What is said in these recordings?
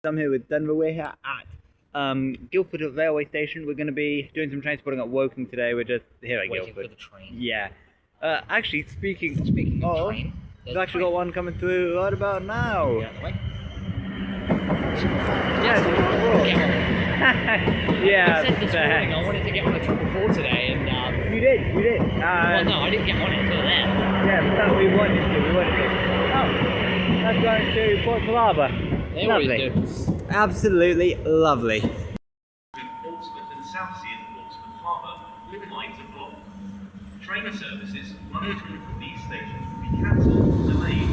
I'm here with Denver. We're here at Guildford railway station. We're going to be doing some train spotting at Woking today. We're just here at waiting Guildford. for the train. Yeah. Actually, speaking of train, we've actually got one coming through right about now. Get out of the way. Yeah. I said this morning I wanted to get on a 444 today, and you did. well, no, I didn't get on it until then. Yeah, but we wanted to. Oh, that's going to Port Harbour. They Lovely. always do. Absolutely lovely. Portsmouth and Southsea and Portsmouth Harbour, all lines are blocked. Trainer services running through from these stations will be cancelled, delayed,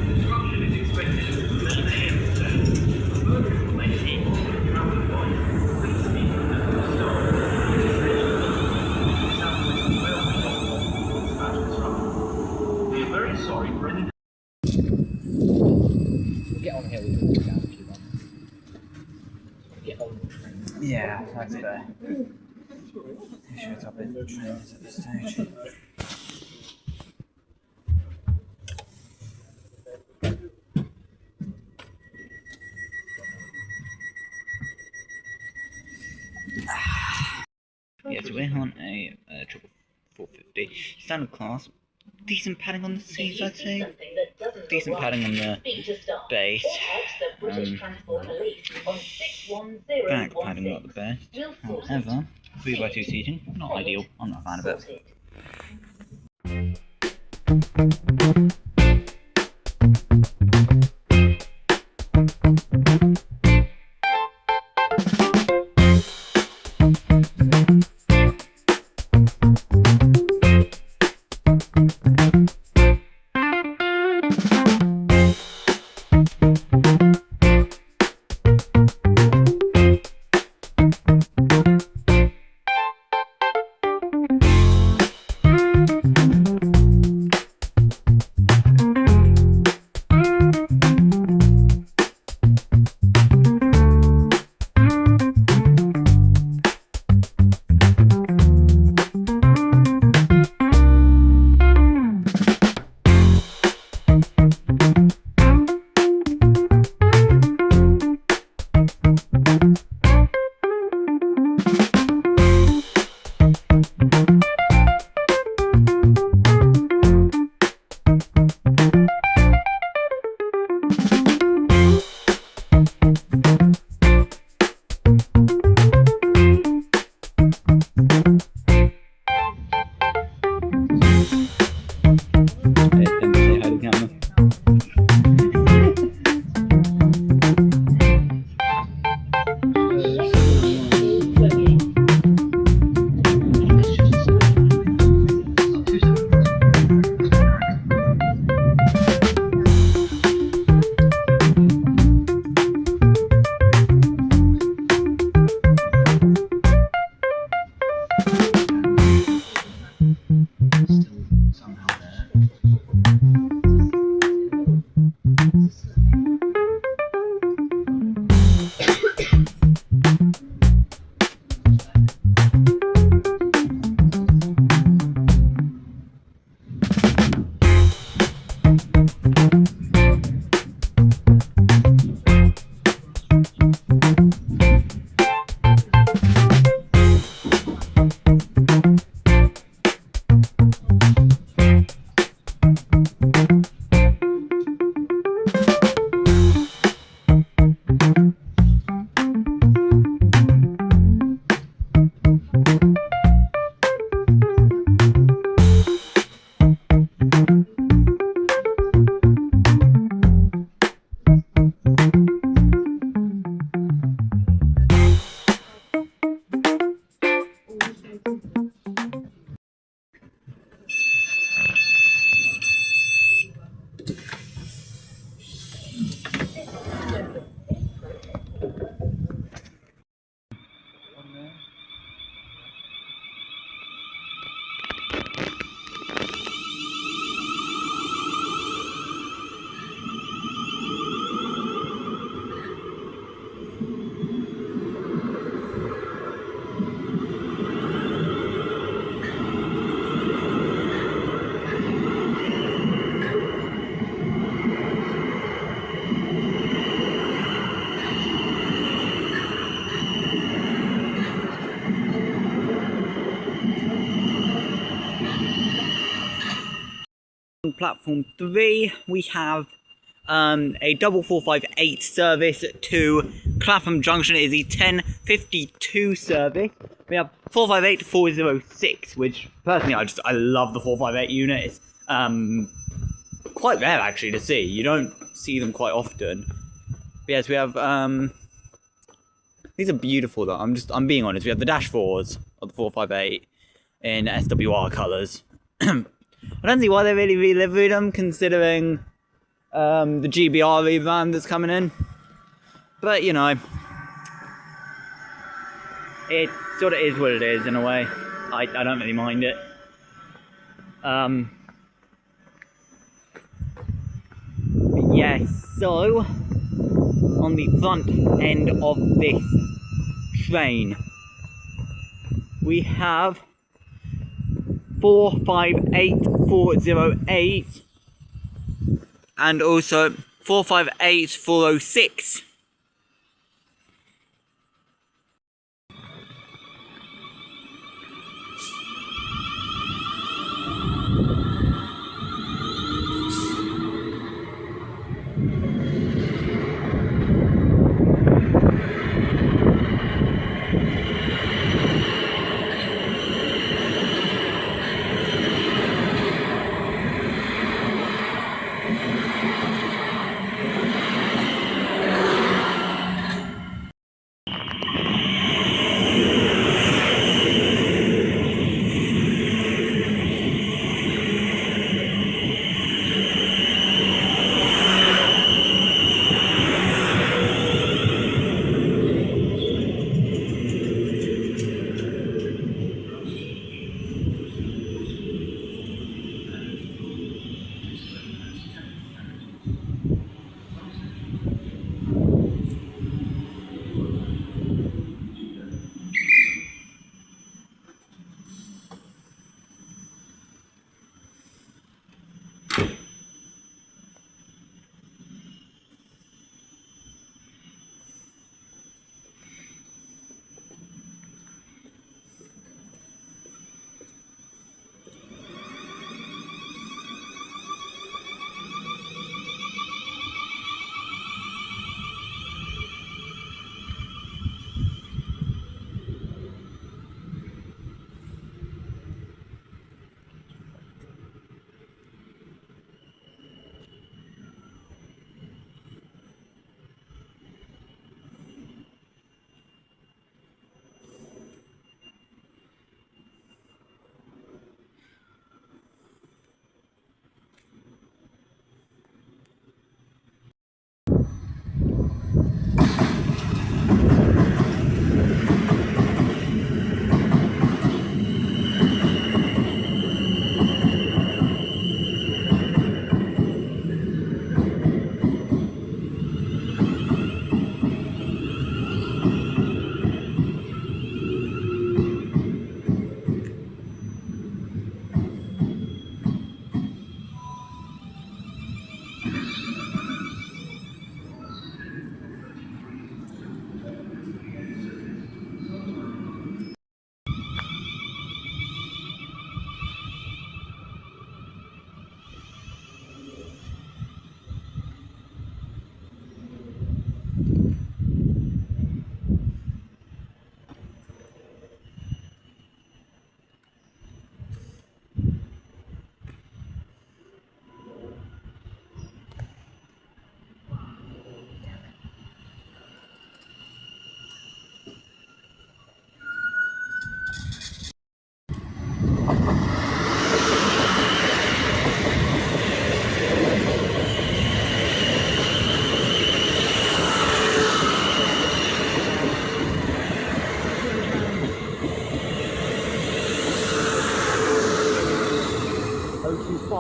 construction is expected at 11 AM today. For further information on the travel advice, please speak to the staff. Southwest Railway.com/disruption. We are very sorry for any Get on here, we can walk down too long. Get on the train. Yeah, that's fair. Make sure it's up in the trains at this stage. Yeah, so we're on a 450 standard class. Decent padding on the seats, I'd say. Decent padding on the base. Back padding not the best. However, 3x2 seating, not ideal. I'm not a fan of it. on platform 3, we have a double 458 service to Clapham Junction. It is the 10:52 service. We have 458 406, which personally I love the 458 unit. It's quite rare actually to see. You don't see them quite often. But yes, we have these are beautiful though. I'm being honest. We have the dash 4s of the 458 in SWR colours. I don't see why they really relivered them, considering the GBR rebrand that's coming in. But you know, it sort of is what it is in a way. I don't really mind it. Yes, so on the front end of this train, we have 458408 and also 458406.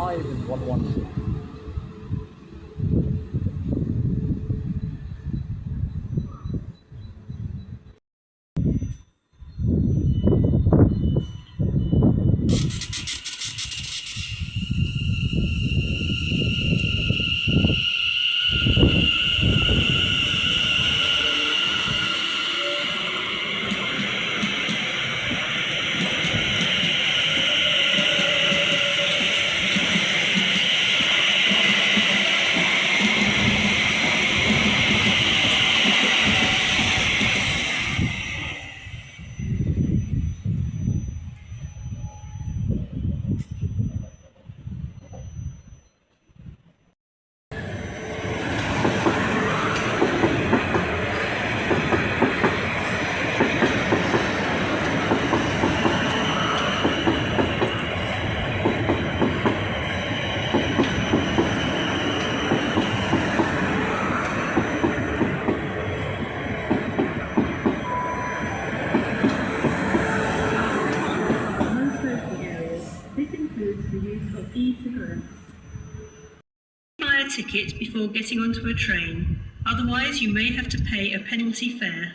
and 112. before getting onto a train. Otherwise, you may have to pay a penalty fare.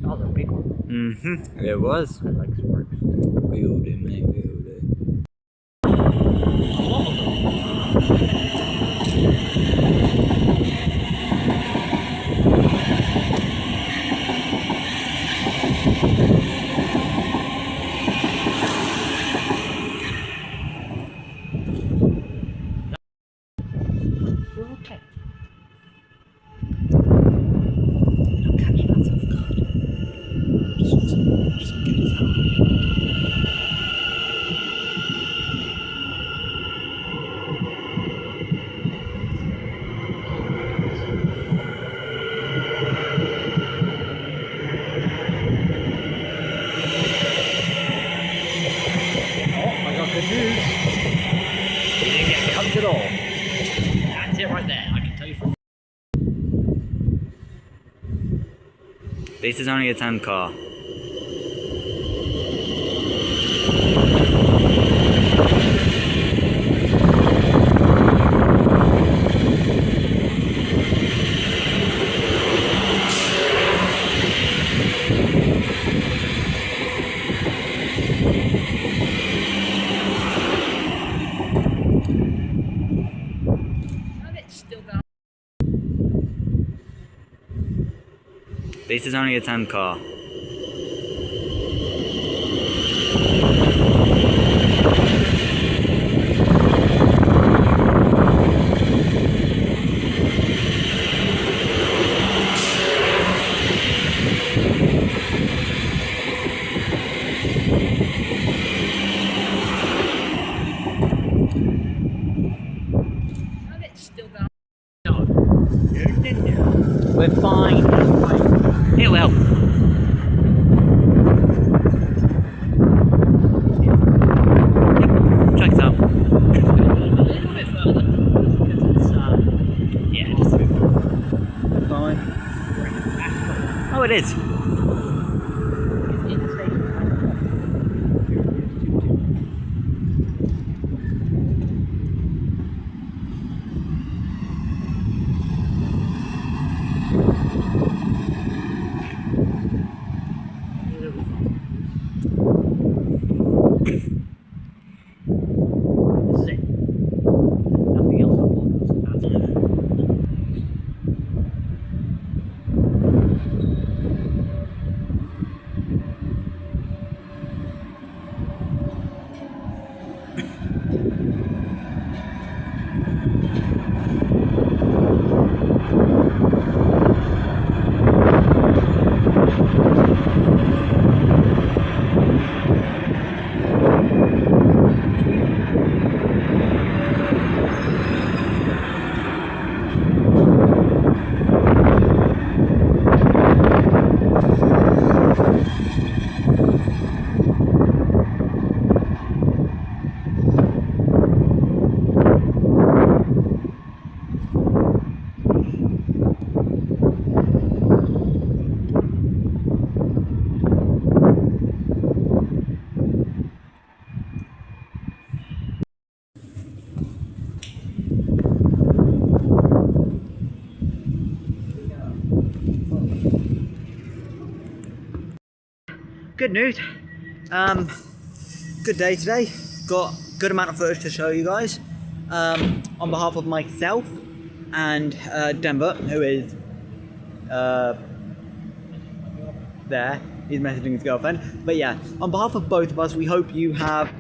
That was a big one. Mm-hmm, it was. I like sparks. We all do, mate, we all do. We're okay. Don't catch that off guard. Just get us out. Oh, I got good news. You didn't get cut at all. That's it right there. I can tell you from. This is only a 10 car. This is only a 10 car. We're fine. It will. Check this out. A little bit further. Because it's, Yeah, just a bit more. Fine. Oh, it is. it's in the station. good news. Good day today. Got good amount of footage to show you guys. On behalf of myself and Denver, who is there. He's messaging his girlfriend. But yeah, on behalf of both of us, we hope you have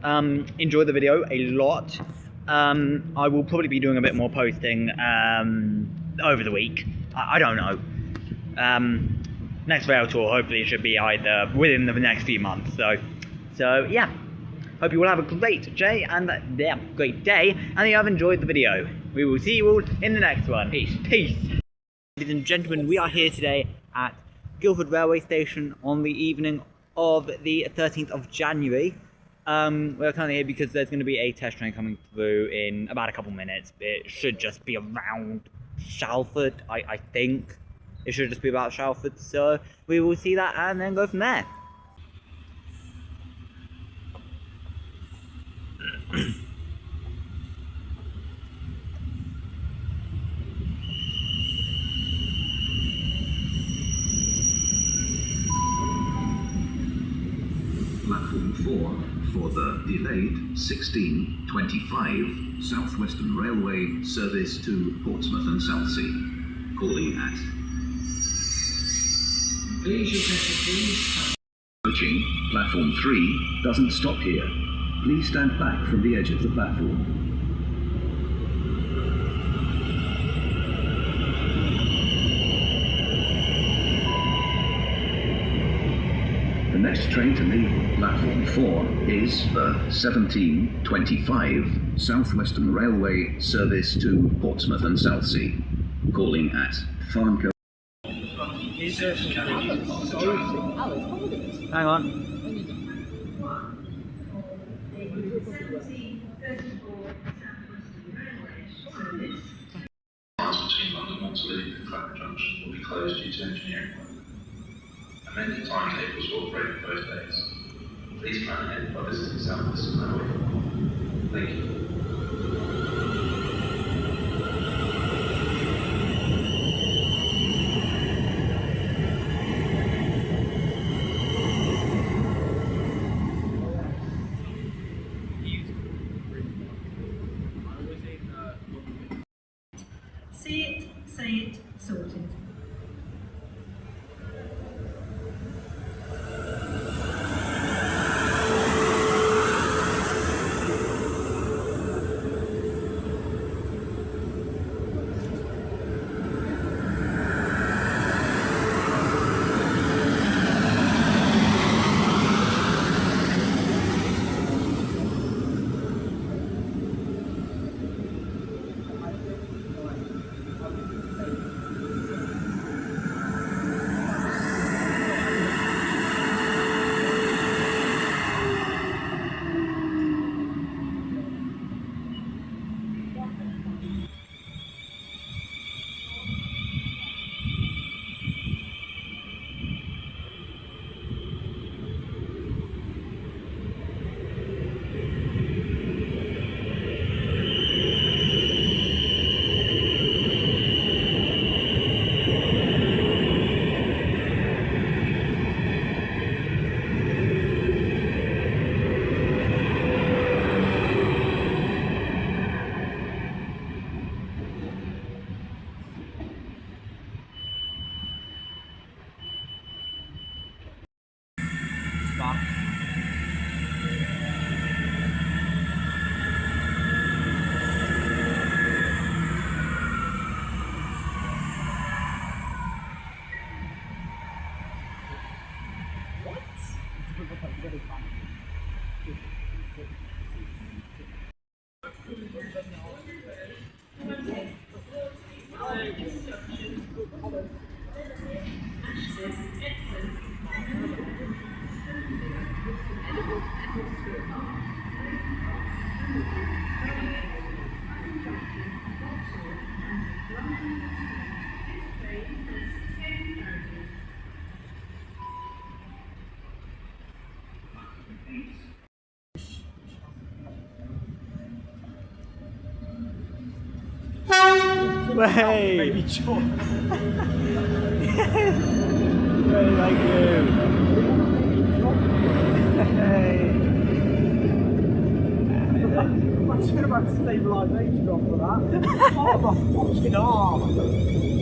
enjoyed the video a lot. I will probably be doing a bit more posting over the week. I don't know. Next rail tour hopefully should be either within the next few months. So yeah. Hope you all have a great day and great day, and you have enjoyed the video. We will see you all in the next one. Peace. Peace. Ladies and gentlemen, we are here today at Guildford Railway Station on the evening of the 13th of January. We're currently here because there's going to be a test train coming through in about a couple minutes. It should just be around Shalford, I think. It should just be about Shalford, so we will see that and then go from there. Platform 4 for the delayed 1625 Southwestern Railway service to Portsmouth and Southsea. Calling at... Please, your attention, please. Approaching platform 3 doesn't stop here. Please stand back from the edge of the platform. The next train to leave platform 4 is the 1725 Southwestern Railway service to Portsmouth and Southsea. Calling at Farnco. Hang on. Between London Waterloo and Clapham junction will be closed due to engineering work. Amended timetables will operate both days. Please plan ahead by visiting Southwestern Railway. Thank you. See it, say it, sorted. Way! Baby John. Very like you. I'm just gonna have stabilisation off of that. Oh, my fucking arm.